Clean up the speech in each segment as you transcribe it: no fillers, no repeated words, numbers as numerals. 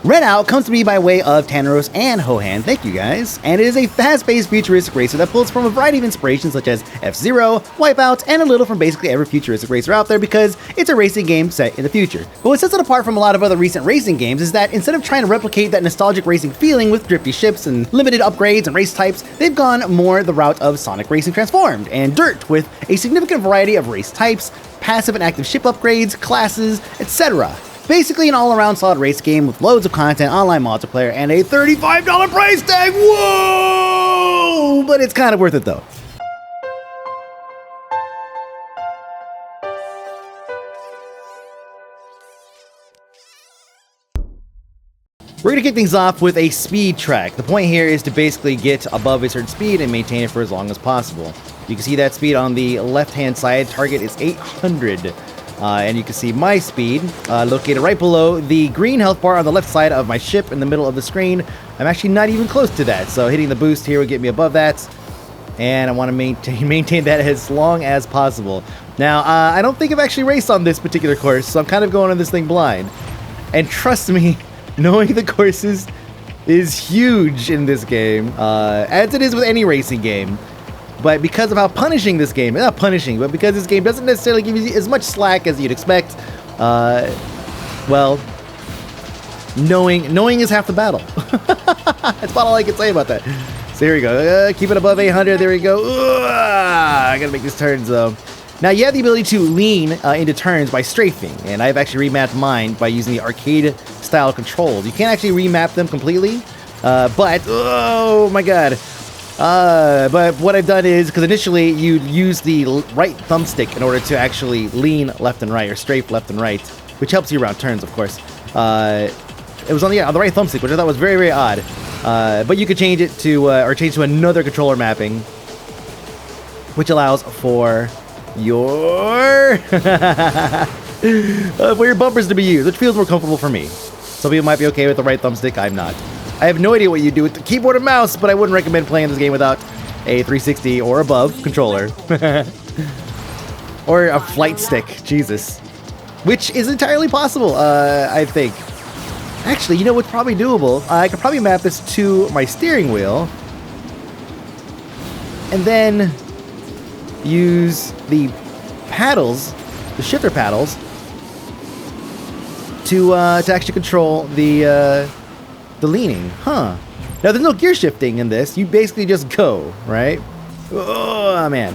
Redout comes to me by way of Tanneros and Hohan, thank you guys, and it is a fast-paced futuristic racer that pulls from a variety of inspirations such as F-Zero, WipeOut, and a little from basically every futuristic racer out there because it's a racing game set in the future. But what sets it apart from a lot of other recent racing games is that instead of trying to replicate that nostalgic racing feeling with drifty ships and limited upgrades and race types, they've gone more the route of Sonic Racing Transformed and Dirt with a significant variety of race types, passive and active ship upgrades, classes, etc. Basically an all-around solid race game with loads of content, online multiplayer, and a $35 price tag! Whoa! But it's kind of worth it though. We're going to kick things off with a speed track. The point here is to basically get above a certain speed and maintain it for as long as possible. You can see that speed on the left-hand side. Target is 800. And you can see my speed located right below the green health bar on the left side of my ship in the middle of the screen. I'm actually not even close to that, so hitting the boost here will get me above that. And I want to maintain that as long as possible. Now, I don't think I've actually raced on this particular course, so I'm kind of going on this thing blind. And trust me, knowing the courses is huge in this game, as it is with any racing game. But because of how punishing this game, not punishing, but because this game doesn't necessarily give you as much slack as you'd expect, well, knowing is half the battle. That's about all I can say about that. So here we go. Keep it above 800. There we go. I gotta make these turns though. Now you have the ability to lean into turns by strafing, and I've actually remapped mine by using the arcade style controls. You can't actually remap them completely, but oh my god. But what I've done is, because initially you'd use the right thumbstick in order to actually lean left and right, or strafe left and right, which helps you around turns, of course. It was on the right thumbstick, which I thought was very, very odd. But you could change it to, or change to another controller mapping, which allows for your bumpers to be used, which feels more comfortable for me. Some people might be okay with the right thumbstick, I'm not. I have no idea what you do with the keyboard and mouse, but I wouldn't recommend playing this game without a 360 or above controller. Or a flight stick, Jesus. Which is entirely possible, I think. Actually, you know what's probably doable? I could probably map this to my steering wheel. And then use the paddles, the shifter paddles, to actually control the leaning, huh? Now there's no gear shifting in this. You basically just go, right? Oh man,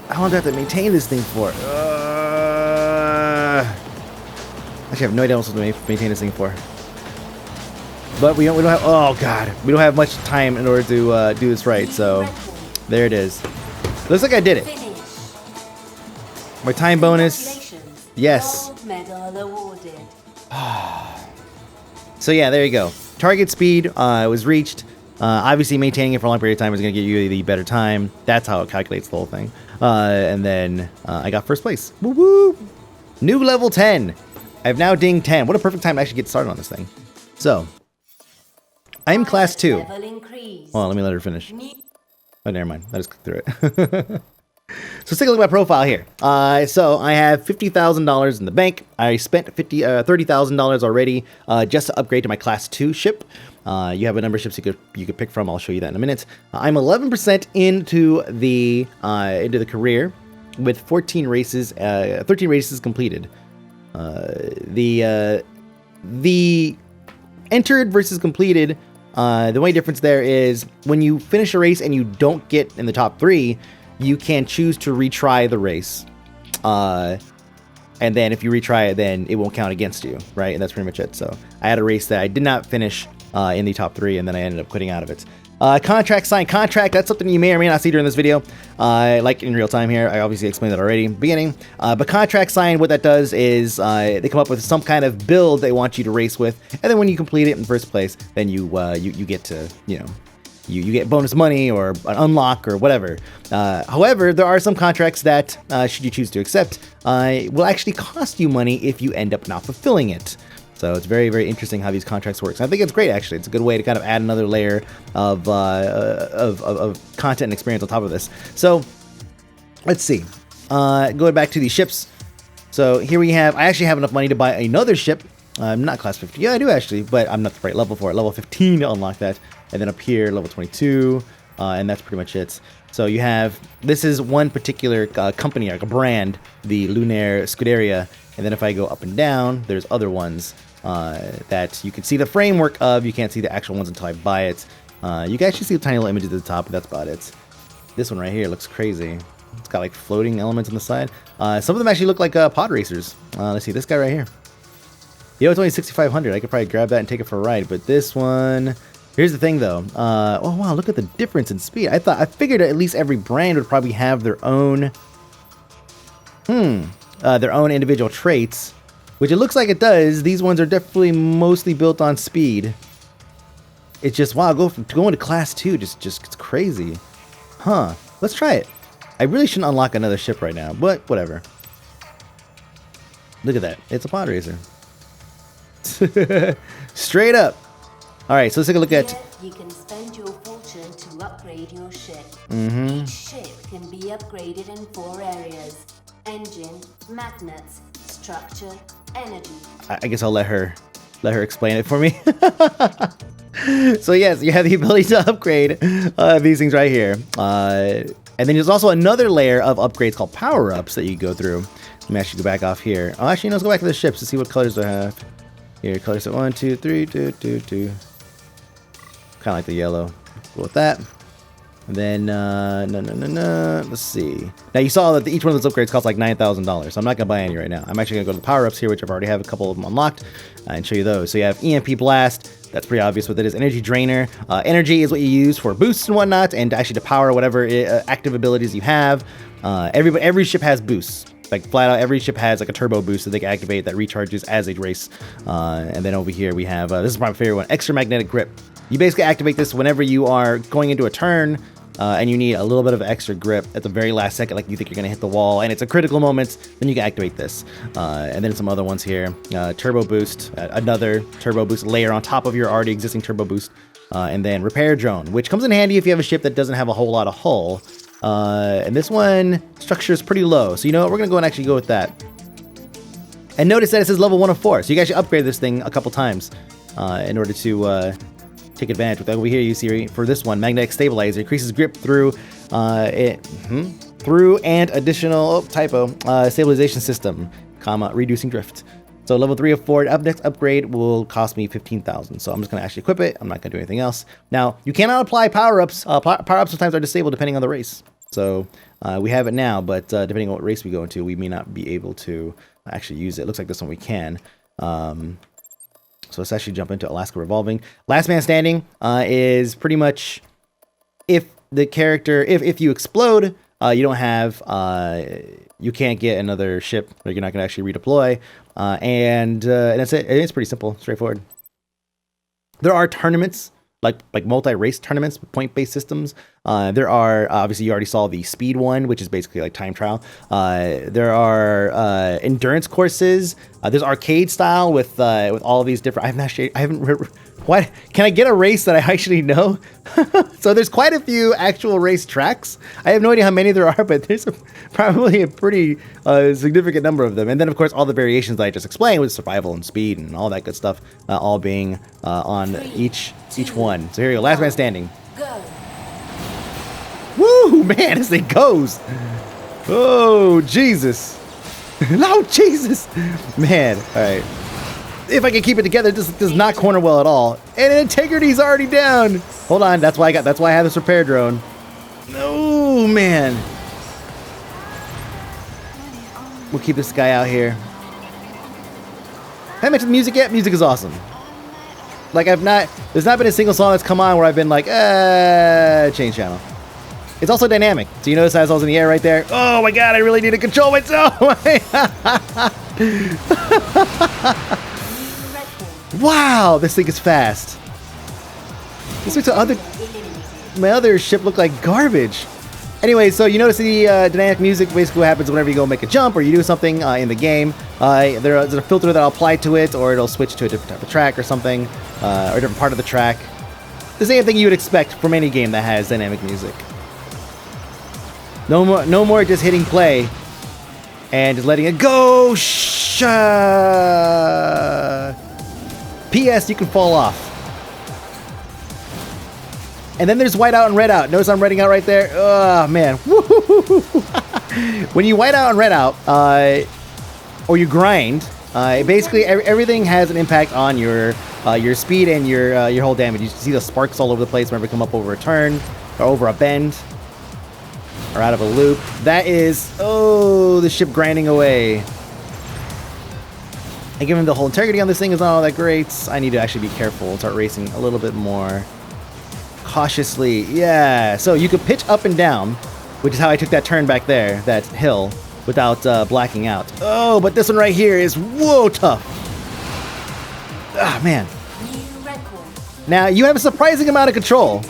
how long do I have to maintain this thing for? Actually, I have no idea how I'm supposed to maintain this thing for. But we don't have. Oh god, we don't have much time in order to do this right. So there it is. Looks like I did it. My time bonus. Yes. So yeah, there you go. Target speed was reached. Obviously, maintaining it for a long period of time is going to get you the better time. That's how it calculates the whole thing. And then I got first place. Woo woo! New level 10. I've now dinged 10. What a perfect time to actually get started on this thing. So, I'm class 2. Hold on, let me let her finish. Oh, never mind. I just clicked through it. So let's take a look at my profile here. So I have $50,000 in the bank. I spent $30,000 already just to upgrade to my class 2 ship. You have a number of ships you could pick from. I'll show you that in a minute. I'm 11% into the career with 13 races completed. The entered versus completed. The only difference there is when you finish a race and you don't get in the top 3. You can choose to retry the race. And then if you retry it, then it won't count against you, right? And that's pretty much it. So I had a race that I did not finish in the top 3, and then I ended up quitting out of it. Contract, signed contract, that's something you may or may not see during this video. Like in real time here, I obviously explained that already in the beginning. But contract signed, what that does is they come up with some kind of build they want you to race with, and then when you complete it in first place, then you get to, you know, you get bonus money or an unlock or whatever. However, there are some contracts that, should you choose to accept, will actually cost you money if you end up not fulfilling it. So it's very, very interesting how these contracts work. So I think it's great, actually. It's a good way to kind of add another layer of content and experience on top of this. So let's see. Going back to the ships. So here we have, I actually have enough money to buy another ship. I'm not class 15. Yeah, I do actually, but I'm not the right level for it. Level 15 to unlock that. And then up here, level 22. And that's pretty much it. So you have, this is one particular company, like a brand, the Lunar Scuderia. And then if I go up and down, there's other ones that you can see the framework of. You can't see the actual ones until I buy it. You can actually see the tiny little images at the top, but that's about it. This one right here looks crazy. It's got like floating elements on the side. Some of them actually look like pod racers. Let's see, this guy right here. You know, it's only 6,500. I could probably grab that and take it for a ride. But this one, here's the thing though. Oh wow, look at the difference in speed. I figured at least every brand would probably have their own, their own individual traits, which it looks like it does. These ones are definitely mostly built on speed. It's just wow, going to class 2 just it's crazy, huh? Let's try it. I really shouldn't unlock another ship right now, but whatever. Look at that. It's a pod racer. Straight up. All right, so let's take a look at. You can spend your fortune to upgrade your ship. Mm-hmm. Each ship can be upgraded in 4 areas: engine, magnets, structure, energy. I guess I'll let her explain it for me. So yes, you have the ability to upgrade these things right here. And then there's also another layer of upgrades called power-ups that you go through. Let me actually go back off here. Oh, actually, let's go back to the ships to see what colors I have. Here, colors at 1, 2, 3, 2, 2, 2. Kind of like the yellow. Go with that. And then, no. Let's see. Now, you saw that each one of those upgrades costs like $9,000. So I'm not going to buy any right now. I'm actually going to go to the power-ups here, which I've already have a couple of them unlocked, and show you those. So you have EMP Blast. That's pretty obvious what that is. Energy Drainer. Energy is what you use for boosts and whatnot, and actually to power whatever active abilities you have. Every ship has boosts. Like flat out, every ship has like a turbo boost that they can activate that recharges as they race. And then over here we have, this is my favorite one, Extra Magnetic Grip. You basically activate this whenever you are going into a turn and you need a little bit of extra grip at the very last second, like you think you're going to hit the wall and it's a critical moment, then you can activate this. And then some other ones here. Turbo Boost, another turbo boost layer on top of your already existing turbo boost. And then Repair Drone, which comes in handy if you have a ship that doesn't have a whole lot of hull. And this one, structure is pretty low. So you know what, we're going to go and actually go with that. And notice that it says level 1 of 4. So you can actually upgrade this thing a couple times in order to take advantage. With over here, you see for this one, Magnetic Stabilizer increases grip through through and additional stabilization system, reducing drift. So level 3 of 4, next upgrade will cost me 15,000. So I'm just going to actually equip it. I'm not going to do anything else. Now, you cannot apply power-ups. Power-ups sometimes are disabled depending on the race. So we have it now, but depending on what race we go into, we may not be able to actually use it. It looks like this one we can. So let's actually jump into Alaska Revolving. Last Man Standing is pretty much if the character, if you explode, you don't have, you can't get another ship, or you're not going to actually redeploy. And that's it. It's pretty simple, straightforward. There are tournaments, like multi-race tournaments with point-based systems. There are, obviously you already saw the speed one, which is basically like time trial. There are endurance courses. There's arcade style with all of these different, what? Can I get a race that I actually know? So there's quite a few actual race tracks. I have no idea how many there are, but there's probably a pretty significant number of them. And then, of course, all the variations that I just explained with survival and speed and all that good stuff, all being on each one. So here we go, Last Man Standing. Go. Woo, man, this thing goes. Oh, Jesus. No, Jesus. Man, all right. If I can keep it together, this does not corner well at all. And integrity's already down. Hold on, that's why I have this repair drone. No, man. We'll keep this guy out here. Have I mentioned the music yet? Music is awesome. Like there's not been a single song that's come on where I've been like, change channel. It's also dynamic. So you notice as I was in the air right there. Oh my God, I really need to control myself. Wow, this thing is fast. This makes my other ship look like garbage. Anyway, so you notice the dynamic music basically what happens whenever you go make a jump or you do something in the game. There's a filter that'll apply to it, or it'll switch to a different type of track or something, or a different part of the track. The same thing you would expect from any game that has dynamic music. No more just hitting play and just letting it go. P.S. You can fall off. And then there's whiteout and redout. Notice I'm reading out right there. Oh, man. When you whiteout and redout, or you grind, basically everything has an impact on your speed and your whole damage. You see the sparks all over the place whenever you come up over a turn, or over a bend, or out of a loop. That is, the ship grinding away. And given the whole integrity on this thing is not all that great, I need to actually be careful and start racing a little bit more cautiously. Yeah, so you could pitch up and down, which is how I took that turn back there, that hill, without blacking out. Oh, but this one right here is whoa tough. Ah, man. Now you have a surprising amount of control.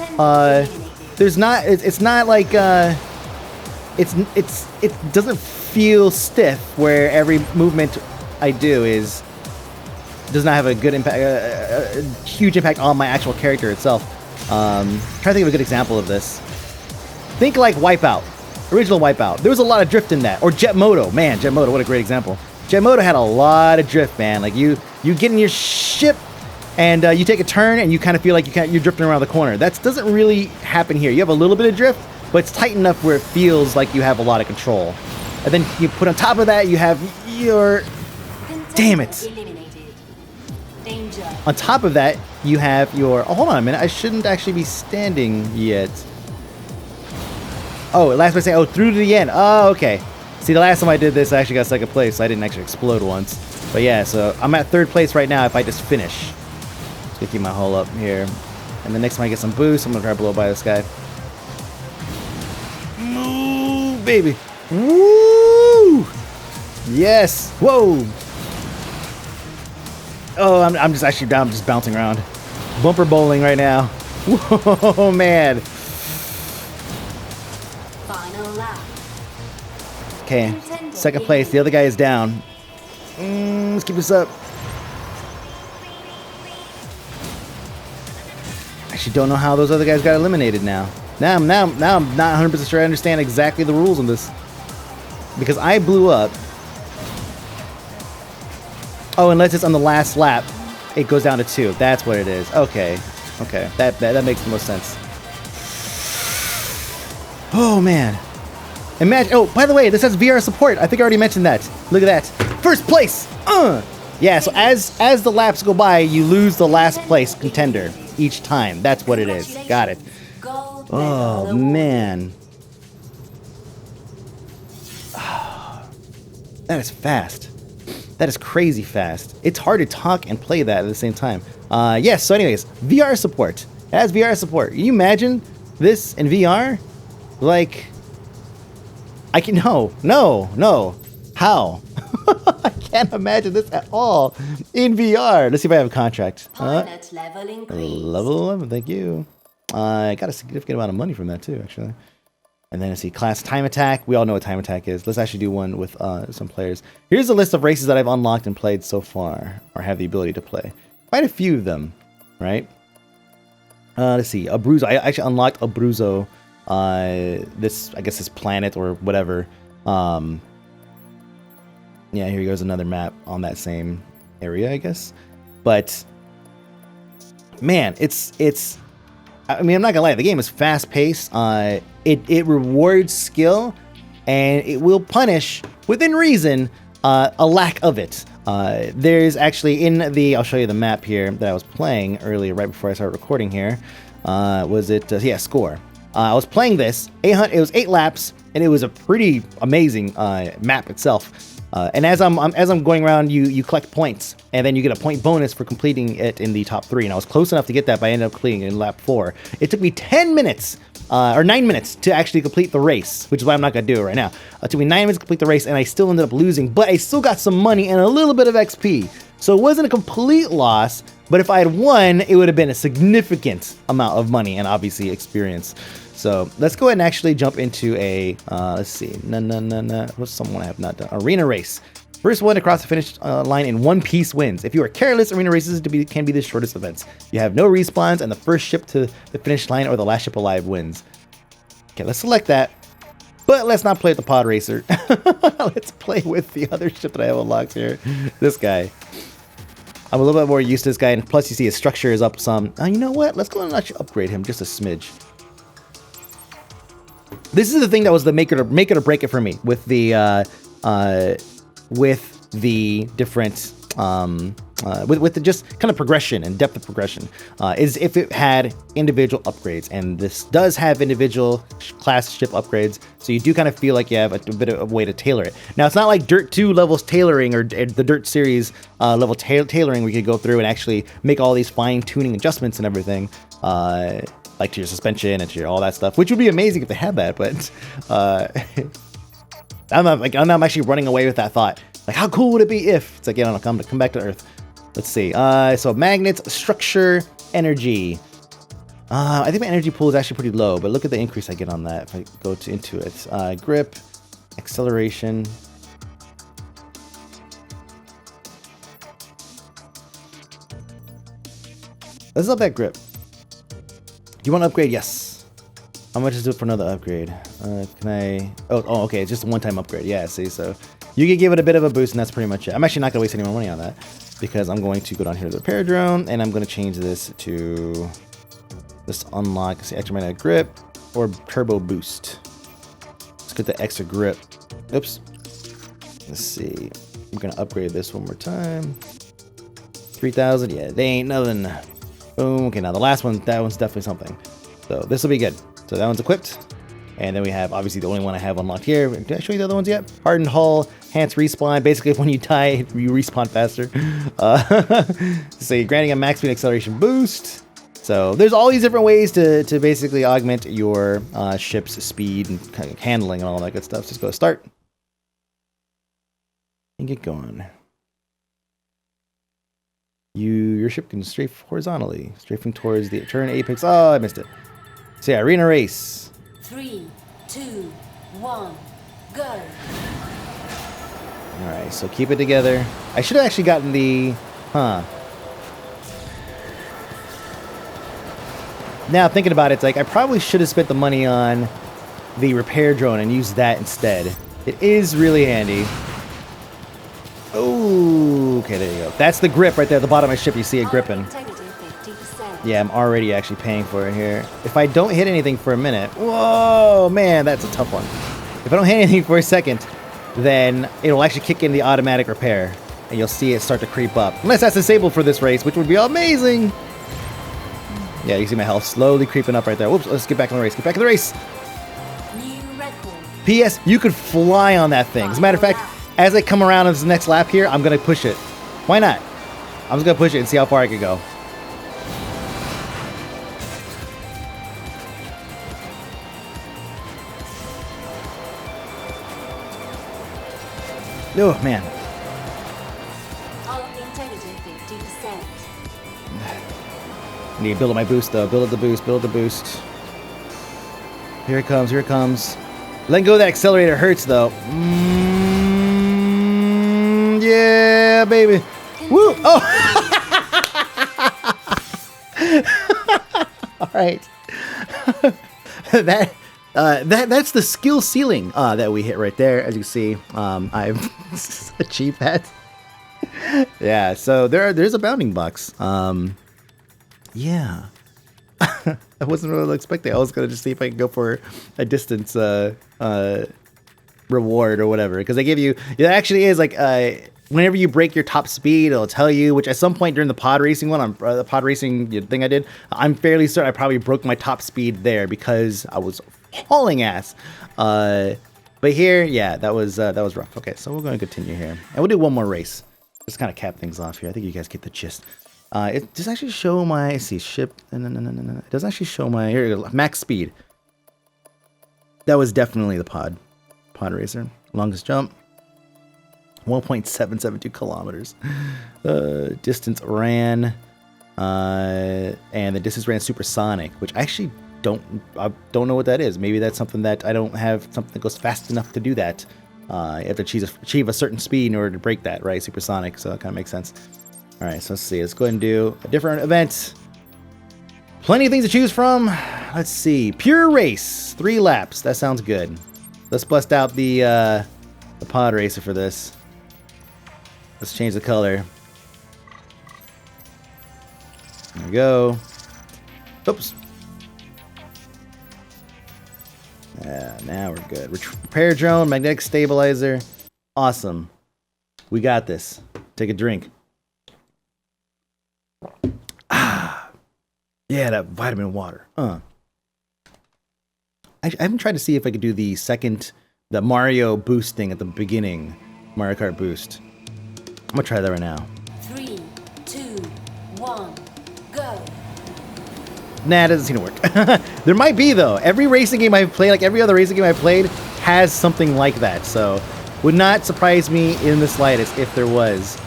There's not. It's not like it doesn't feel stiff where every movement I do does not have a good impact, a huge impact on my actual character itself. Trying to think of a good example of this. Think like WipeOut, original WipeOut. There was a lot of drift in that. Or Jet Moto, man, Jet Moto, what a great example. Jet Moto had a lot of drift, man. Like you get in your ship and you take a turn and you kind of feel like you're drifting around the corner. That doesn't really happen here. You have a little bit of drift, but it's tight enough where it feels like you have a lot of control. And then you put on top of that, you have your... Damn it. On top of that, you have your... Oh, hold on a minute. I shouldn't actually be standing yet. Oh, last by saying, through to the end. Oh, okay. See, the last time I did this, I actually got second place. So I didn't actually explode once. But yeah, so I'm at third place right now if I just finish. Just gonna keep my hull up here. And the next time I get some boost, I'm gonna try to blow by this guy. Move, baby. Woo! Yes. Whoa. Oh, I'm just actually down, just bouncing around. Bumper bowling right now. Whoa, man. Final lap. Okay, second place. The other guy is down. Let's keep this up. Actually, don't know how those other guys got eliminated now. Now I'm not 100% sure I understand exactly the rules on this, because I blew up. Oh, unless it's on the last lap, it goes down to 2. That's what it is. Okay. Okay. That makes the most sense. Oh, man. Imagine. Oh, by the way, this has VR support. I think I already mentioned that. Look at that. First place. Yeah, so as the laps go by, you lose the last place contender each time. That's what it is. Got it. Oh, man. That is fast. That is crazy fast. It's hard to talk and play that at the same time. Yes, so anyways, VR support. It has VR support. Can you imagine this in VR? Like, I can... No. How? I can't imagine this at all in VR. Let's see if I have a contract. Pilot level increased. Level 11, thank you. I got a significant amount of money from that too, actually. And then let's see, class time attack. We all know what time attack is. Let's actually do one with some players. Here's a list of races that I've unlocked and played so far, or have the ability to play. Quite a few of them, right? Let's see, Abruzzo. I actually unlocked Abruzzo. This, I guess, this planet or whatever. Yeah, here goes another map on that same area, I guess. But man, it's. I mean, I'm not gonna lie. The game is fast paced. It rewards skill, and it will punish, within reason, a lack of it. There's actually in the... I'll show you the map here that I was playing earlier, right before I started recording here. Was it... yeah, score. I was playing this. 800. It was 8 laps, and it was a pretty amazing map itself. And as I'm going around, you collect points, and then you get a point bonus for completing it in the top 3. And I was close enough to get that, but I ended up completing it in lap 4. It took me 10 minutes, or 9 minutes to actually complete the race, which is why I'm not gonna do it right now. It took me 9 minutes to complete the race, and I still ended up losing, but I still got some money and a little bit of XP. So it wasn't a complete loss, but if I had won, it would have been a significant amount of money and obviously experience. So let's go ahead and actually jump into a, let's see, what's someone I have not done? Arena race. First one across the finish line in one piece wins. If you are careless, arena races can be the shortest events. You have no respawns, and the first ship to the finish line or the last ship alive wins. Okay, let's select that. But let's not play with the pod racer. Let's play with the other ship that I have unlocked here. This guy. I'm a little bit more used to this guy, and plus you see his structure is up some. You know what? Let's go and actually upgrade him just a smidge. This is the thing that was the make it or break it for me with the different with the just kind of progression and depth of progression is if it had individual upgrades, and this does have individual class ship upgrades, so you do kind of feel like you have a bit of a way to tailor it. Now it's not like Dirt 2 levels tailoring or the Dirt series level tailoring, we could go through and actually make all these fine-tuning adjustments and everything, like to your suspension and to your all that stuff, which would be amazing if they had that, but I'm actually running away with that thought. Like, how cool would it be if it's like, you know, come back to Earth. Let's see. So magnets, structure, energy. I think my energy pool is actually pretty low, but look at the increase I get on that if I go into it. Grip, acceleration. Let's up that grip. Do you want to upgrade? Yes. How much is it for another upgrade? Can I? Oh, okay. It's just a one-time upgrade. Yeah, see, so you can give it a bit of a boost, and that's pretty much it. I'm actually not going to waste any more money on that because I'm going to go down here to the repair drone, and I'm going to change this to this unlock. See, extra magnetic grip or turbo boost. Let's get the extra grip. Oops. Let's see. I'm going to upgrade this one more time. 3,000. Yeah, they ain't nothing. Boom. Okay, now the last one, that one's definitely something. So this will be good. So that one's equipped. And then we have, obviously, the only one I have unlocked here. Did I show you the other ones yet? Hardened hull, enhanced respawn. Basically, when you die, you respawn faster. So granting a max speed acceleration boost. So there's all these different ways to basically augment your ship's speed and kind of handling and all that good stuff. So just go start. And get going. Your ship can strafe horizontally, strafing towards the turn apex. Oh, I missed it. So yeah, arena race. 3, 2, 1, go. Alright, so keep it together. I should have actually gotten the... Now, thinking about it, it's like, I probably should have spent the money on the repair drone and used that instead. It is really handy. Oh, okay, there you go. That's the grip right there at the bottom of my ship. You see it gripping. Yeah, I'm already actually paying for it here. If I don't hit anything for a minute... Whoa, man, that's a tough one. If I don't hit anything for a second, then it'll actually kick in the automatic repair. And you'll see it start to creep up. Unless that's disabled for this race, which would be amazing. Yeah, you see my health slowly creeping up right there. Whoops, let's get back in the race. Get back in the race. New record. P.S. You could fly on that thing. As a matter of fact, as I come around on this next lap here, I'm going to push it. Why not? I'm just going to push it and see how far I can go. Oh, man. Integrity 50%. I need to build up my boost, though. Build up the boost, build the boost. Here it comes, here it comes. Letting go of that accelerator hurts, though. Yeah, baby. Woo! Oh! All right. That's the skill ceiling that we hit right there. As you see, I've achieved that. Yeah, so there's a bounding box. Yeah. I wasn't really expecting. I was gonna just see if I can go for a distance reward or whatever, because they give you. It actually is like whenever you break your top speed, it'll tell you. Which at some point during the pod racing one, the pod racing thing I did, I'm fairly certain I probably broke my top speed there because I was hauling ass. But here, yeah, that was rough. Okay, so we're going to continue here, and we'll do one more race. Just kind of cap things off here. I think you guys get the gist. It does actually show my ship. No. It doesn't actually show my here you go, max speed. That was definitely the pod racer. Longest jump, 1.772 kilometers. Distance ran, and the distance ran supersonic, which I actually don't know what that is. Maybe that's something that I don't have something that goes fast enough to do that. You have to achieve a certain speed in order to break that, right? Supersonic, so that kind of makes sense. All right, so let's see. Let's go ahead and do a different event. Plenty of things to choose from. Let's see. Pure race, 3 laps. That sounds good. Let's bust out the pod racer for this. Let's change the color. There we go. Oops. Now we're good. Repair drone, magnetic stabilizer. Awesome. We got this. Take a drink. Ah. Yeah, that vitamin water. I haven't tried to see if I could do the Mario boost thing at the beginning. Mario Kart boost. I'm gonna try that right now. 3, 2, 1, go. Nah, it doesn't seem to work. There might be, though. Every racing game I've played, like every other racing game I've played, has something like that. So, would not surprise me in the slightest if there was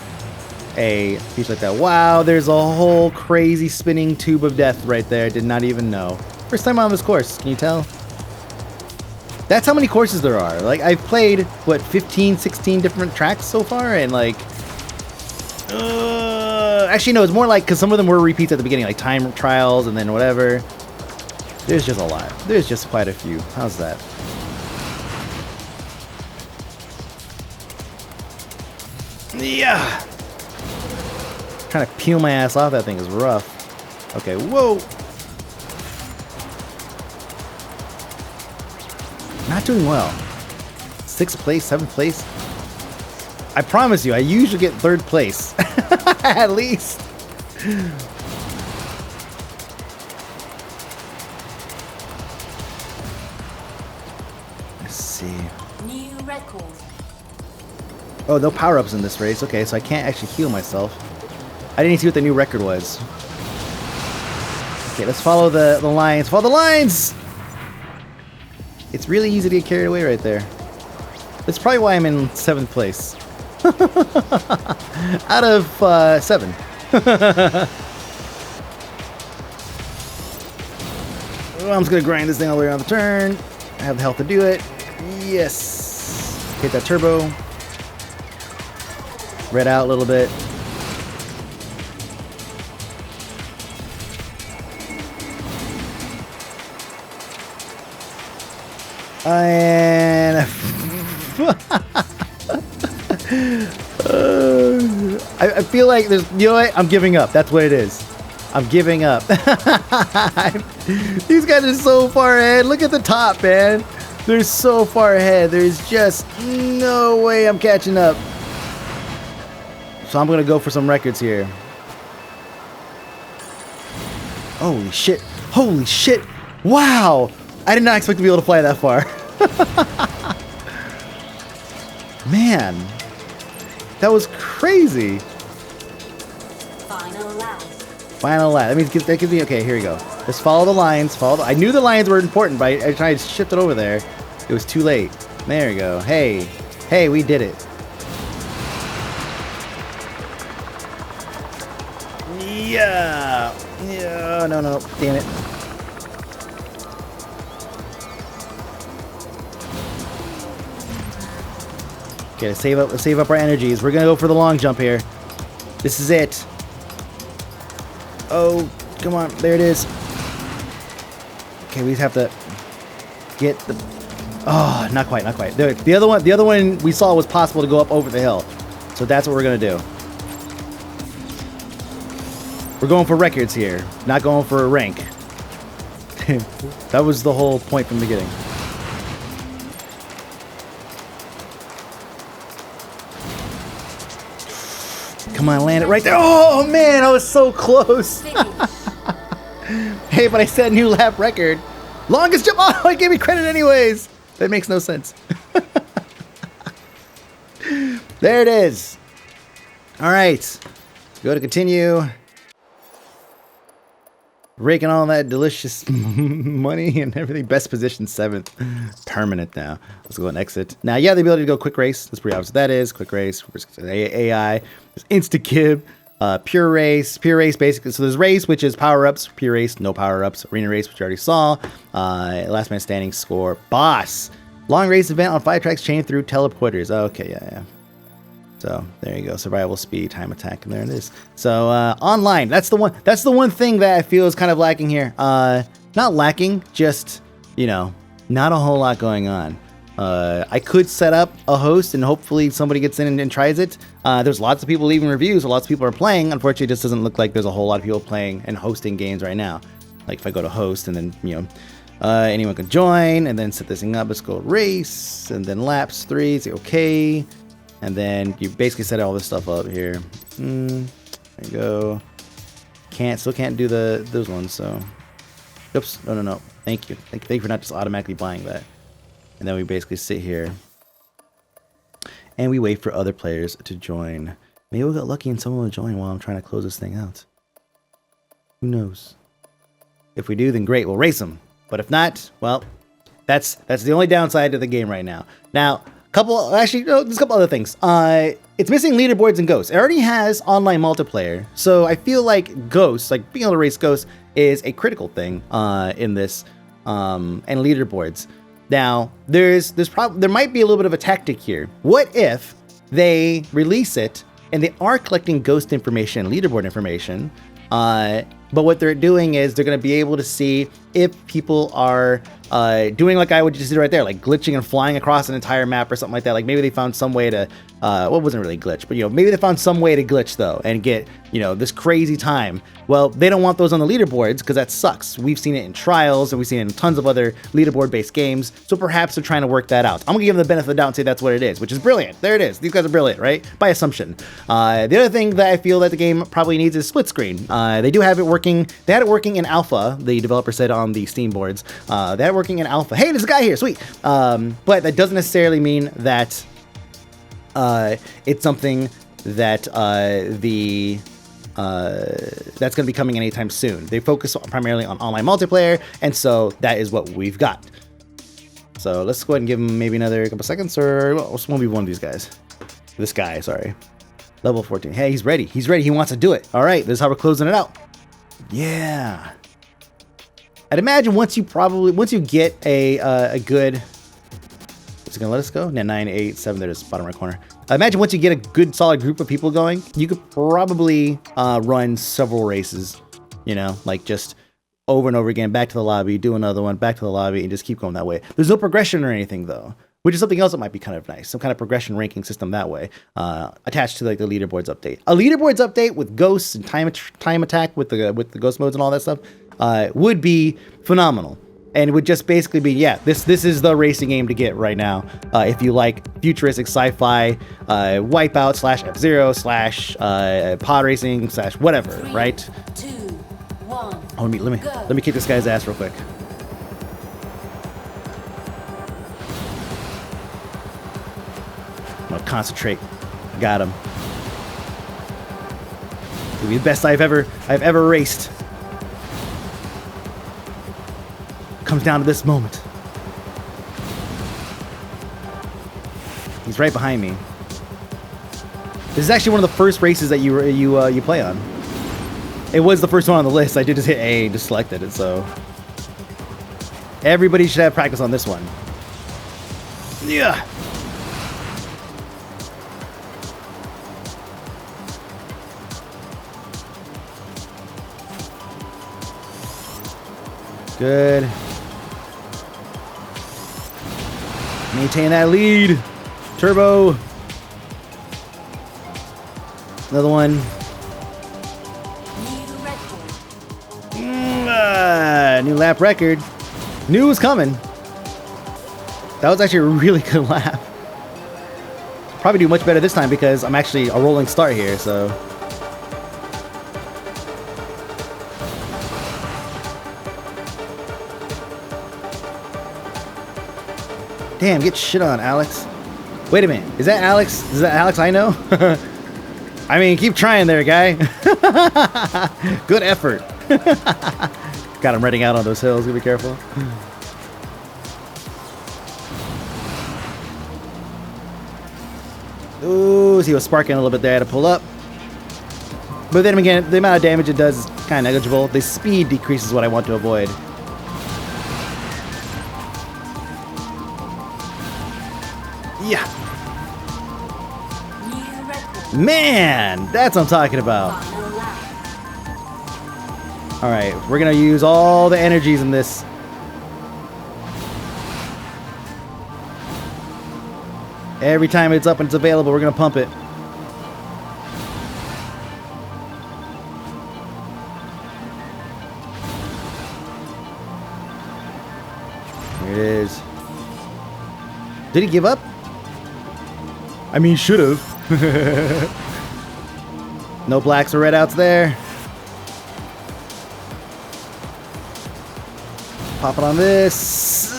a piece like that. Wow, there's a whole crazy spinning tube of death right there. Did not even know. First time on this course, can you tell? That's how many courses there are. Like, I've played, what, 15, 16 different tracks so far, and like... actually, no, it's more like, because some of them were repeats at the beginning, like time trials and then whatever. There's just a lot. There's just quite a few. How's that? Yeah! Trying to peel my ass off that thing is rough. Okay, whoa! Not doing well. 6th place, 7th place. I promise you, I usually get 3rd place. At least. Let's see. New record. Oh, no power-ups in this race. Okay, so I can't actually heal myself. I didn't see what the new record was. Okay, let's follow the lines. Follow the lines! It's really easy to get carried away right there. That's probably why I'm in 7th place. Out of 7. Well, I'm just gonna grind this thing all the way around the turn. I have the health to do it. Yes. Hit that turbo. Red out a little bit. And I feel like there's, you know what? I'm giving up. That's what it is. I'm giving up. These guys are so far ahead. Look at the top, man. They're so far ahead. There's just no way I'm catching up. So I'm gonna go for some records here. Holy shit. Holy shit. Wow. I did not expect to be able to fly that far. Man. That was crazy. Final lap. Final lap. That gives me, okay, here we go. Let's follow the lines. I knew the lines were important, but I tried to shift it over there. It was too late. There we go. Hey. Hey, we did it. Yeah. Yeah. No, no. Damn it. Okay, let's save up our energies. We're gonna go for the long jump here. This is it. Oh, come on, there it is. Okay, we just have to get the. Oh, not quite, not quite. The other one we saw was possible to go up over the hill, so that's what we're gonna do. We're going for records here, not going for a rank. That was the whole point from the beginning. Come on, land it right there. Oh, man, I was so close. Hey, but I set a new lap record. Longest jump. Oh, it gave me credit anyways. That makes no sense. There it is. All right. Go to continue. Raking all that delicious money and everything. Best position 7th. Permanent now. Let's go and exit. Now, yeah, the ability to go quick race. That's pretty obvious what that is. Quick race. AI. There's insta-kib. Pure race. Pure race, basically. So there's race, which is power-ups. Pure race, no power-ups. Arena race, which you already saw. Last man standing score. Boss. Long race event on 5 tracks chained through teleporters. Okay, yeah. So there you go. Survival speed, time attack, and there it is. So online, that's the one thing that I feel is kind of lacking here. Not lacking, just, you know, not a whole lot going on. I could set up a host and hopefully somebody gets in and tries it. There's lots of people leaving reviews, so lots of people are playing. Unfortunately, it just doesn't look like there's a whole lot of people playing and hosting games right now. Like if I go to host and then, you know, anyone can join and then set this thing up. Let's go race and then laps 3, say okay. And then you basically set all this stuff up here. There you go. Still can't do those ones, so. Oops, no. Thank you. Thank you for not just automatically buying that. And then we basically sit here and we wait for other players to join. Maybe we'll get lucky and someone will join while I'm trying to close this thing out. Who knows? If we do, then great, we'll race them. But if not, well, that's the only downside to the game right now. Now, there's a couple other things. It's missing leaderboards and Ghosts. It already has online multiplayer, so I feel like Ghosts, like being able to race Ghosts, is a critical thing in this, and leaderboards. Now, there might be a little bit of a tactic here. What if they release it and they are collecting Ghost information, leaderboard information, but what they're doing is they're going to be able to see if people are doing like I would just do right there, like glitching and flying across an entire map or something like that. Like maybe they found some way to, well, it wasn't really glitch, but you know, maybe they found some way to glitch though and get, you know, this crazy time. Well, they don't want those on the leaderboards because that sucks. We've seen it in Trials and we've seen it in tons of other leaderboard-based games. So perhaps they're trying to work that out. I'm gonna give them the benefit of the doubt and say that's what it is, which is brilliant. There it is. These guys are brilliant, right? By assumption. The other thing that I feel that the game probably needs is split screen. They do have it working. They had it working in alpha. The developer said on the Steam boards. They had it working in alpha. Hey, there's a guy here. Sweet. But that doesn't necessarily mean that it's something that that's going to be coming anytime soon. They focus primarily on online multiplayer, and so that is what we've got. So let's go ahead and give him maybe another couple seconds, or well, let's be one of these guys. This guy, sorry. Level 14. Hey, he's ready. He's ready. He wants to do it. All right, this is how we're closing it out. Yeah. I'd imagine once you get a good, is it gonna let us go? 9, 8, 7. There's bottom right corner. I imagine once you get a good solid group of people going, you could probably run several races. You know, like just over and over again, back to the lobby, do another one, back to the lobby, and just keep going that way. There's no progression or anything though, which is something else that might be kind of nice. Some kind of progression ranking system that way, attached to like the leaderboards update. A leaderboards update with ghosts and time attack with the ghost modes and all that stuff would be phenomenal. And it would just basically be, yeah, this is the racing game to get right now. If you like futuristic sci-fi, WipeOut / F-Zero / pod racing / whatever, 3, right? 2, 1. Oh, let me kick this guy's ass real quick. I'm gonna concentrate. Got him. It'll be the best I've ever raced. Comes down to this moment. He's right behind me. This is actually one of the first races that you play on. It was the first one on the list. I did just hit A, just selected it, so everybody should have practice on this one. Yeah. Good. Maintain that lead. Turbo. Another one. New lap record. Knew it was coming. That was actually a really good lap. Probably do much better this time because I'm actually a rolling start here, so. Damn, get shit on, Alex. Wait a minute. Is that Alex? Is that Alex I know? I mean, keep trying there, guy. Good effort. Got him running out on those hills. Gotta be careful. Ooh, so he was sparking a little bit there to pull up. But then again, the amount of damage it does is kind of negligible. The speed decreases what I want to avoid. Yeah. Man, that's what I'm talking about. All right, we're gonna use all the energies in this. Every time it's up and it's available, we're gonna pump it. Here it is. Did he give up? I mean, he should have. No blacks or redouts there. Pop it on this.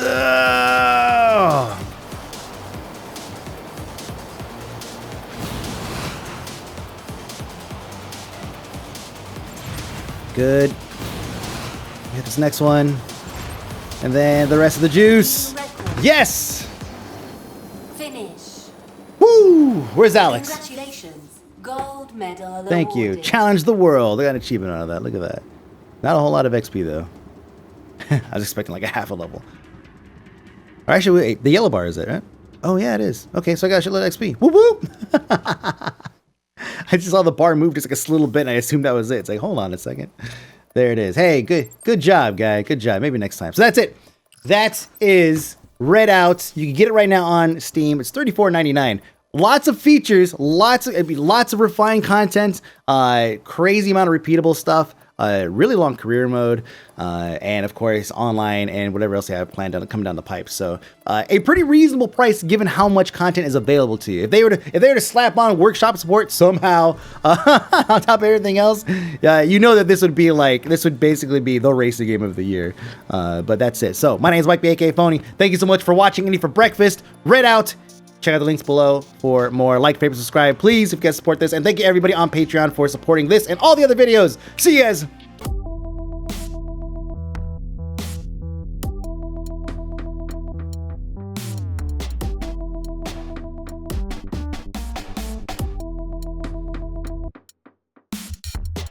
Good. Get this next one. And then the rest of the juice. Yes! Finish. Woo! Where's Alex? Congratulations. Gold medal Thank you. awarded. Challenge the world. I got an achievement out of that. Look at that. Not a whole lot of XP, though. I was expecting like a half a level. Or actually, wait, the yellow bar is it, right? Oh, yeah, it is. Okay, so I got a shitload of XP. Whoop, whoop! I just saw the bar move just like a little bit, and I assumed that was it. It's like, hold on a second. There it is. Hey, good job, guy. Good job. Maybe next time. So that's it. That is Redout. You can get it right now on Steam. It's $34.99. Lots of features, lots of refined content, crazy amount of repeatable stuff, really long career mode, and of course online and whatever else they have planned on coming down the pipe. So a pretty reasonable price given how much content is available to you. If they were to slap on workshop support somehow on top of everything else, you know that this would basically be the racing game of the year. But that's it. So my name is Mike B, aka Fony. Thank you so much for watching Indie for Breakfast. Redout. Check out the links below for more. Like, favorite, subscribe, please, if you guys support this. And thank you everybody on Patreon for supporting this and all the other videos. See you guys.